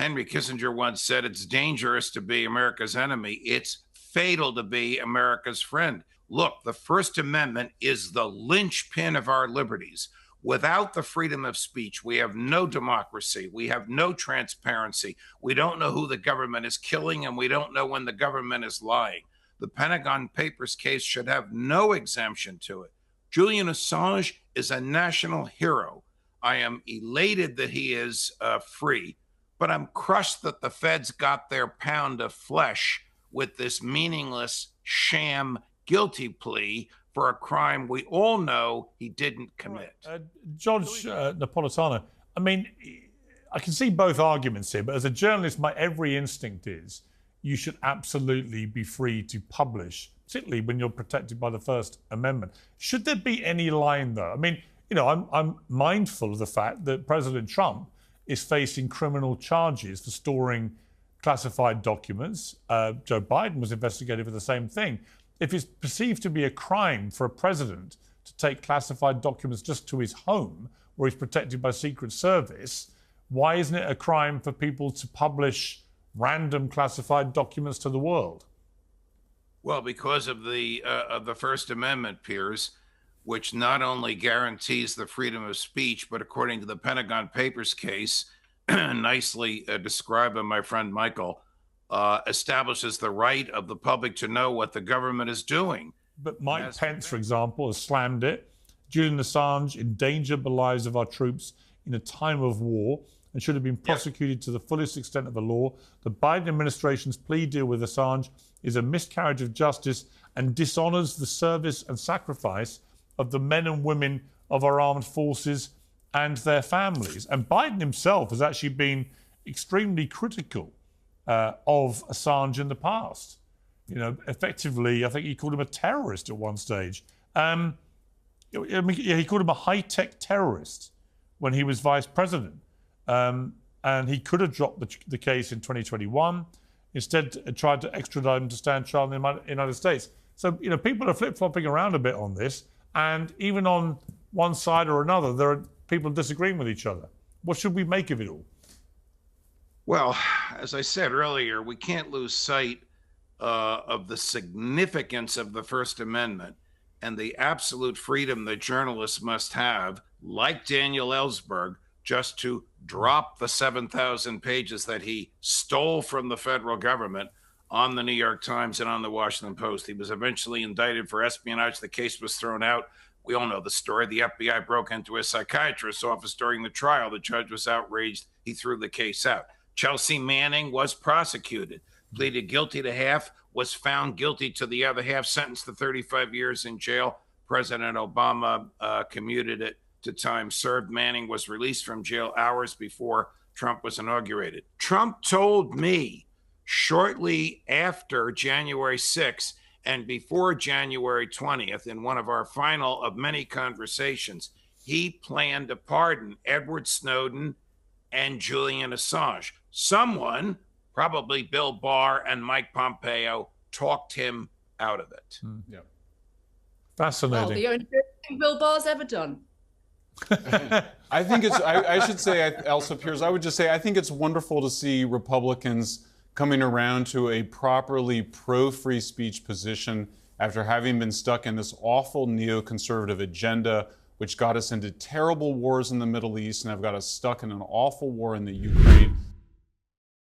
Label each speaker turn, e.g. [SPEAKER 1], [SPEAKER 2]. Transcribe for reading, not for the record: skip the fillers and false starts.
[SPEAKER 1] Henry Kissinger once said, it's dangerous to be America's enemy. It's fatal to be America's friend. Look, the First Amendment is the linchpin of our liberties. Without the freedom of speech, we have no democracy. We have no transparency. We don't know who the government is killing, and we don't know when the government is lying. The Pentagon Papers case should have no exemption to it. Julian Assange is a national hero. I am elated that he is free, but I'm crushed that the feds got their pound of flesh with this meaningless sham guilty plea for a crime we all know he didn't commit.
[SPEAKER 2] Judge Napolitano, I mean, I can see both arguments here, but as a journalist, my every instinct is you should absolutely be free to publish, particularly when you're protected by the First Amendment. Should there be any line, though? I mean, you know, I'm mindful of the fact that President Trump is facing criminal charges for storing classified documents. Joe Biden was investigated for the same thing. If it's perceived to be a crime for a president to take classified documents just to his home, where he's protected by Secret Service, why isn't it a crime for people to publish random classified documents to the world?
[SPEAKER 1] Well, because of the First Amendment, Piers, which not only guarantees the freedom of speech, but according to the Pentagon Papers case, nicely described by my friend Michael, establishes the right of the public to know what the government is doing.
[SPEAKER 2] But Mike Pence, for example, has slammed it. Julian Assange endangered the lives of our troops in a time of war and should have been prosecuted to the fullest extent of the law. The Biden administration's plea deal with Assange is a miscarriage of justice and dishonors the service and sacrifice of the men and women of our armed forces and their families. And Biden himself has actually been extremely critical of Assange in the past. You know, effectively, I think he called him a terrorist at one stage. I mean, he called him a high-tech terrorist when he was vice president. And he could have dropped the case in 2021. Instead, tried to extradite him to stand trial in the United States. So, you know, people are flip-flopping around a bit on this. And even on one side or another, there are people disagreeing with each other. What should we make of it all?
[SPEAKER 1] Well, as I said earlier, we can't lose sight of the significance of the First Amendment and the absolute freedom that journalists must have, like Daniel Ellsberg, just to drop the 7,000 pages that he stole from the federal government on the New York Times and on the Washington Post. He was eventually indicted for espionage. The case was thrown out. We all know the story. The FBI broke into a psychiatrist's office during the trial. The judge was outraged. He threw the case out. Chelsea Manning was prosecuted, pleaded guilty to half, was found guilty to the other half, sentenced to 35 years in jail. President Obama commuted it to time served. Manning was released from jail hours before Trump was inaugurated. Trump told me shortly after January 6th and before January 20th, in one of our final of many conversations, he planned to pardon Edward Snowden and Julian Assange. Someone, probably Bill Barr and Mike Pompeo, talked him out of it.
[SPEAKER 2] Yeah. Fascinating.
[SPEAKER 3] Well, the only thing Bill Barr's ever done.
[SPEAKER 4] I think it's, I should say, Elsa Piers, I would just say, I think it's wonderful to see Republicans coming around to a properly pro-free speech position after having been stuck in this awful neoconservative agenda, which got us into terrible wars in the Middle East and have got us stuck in an awful war in the Ukraine.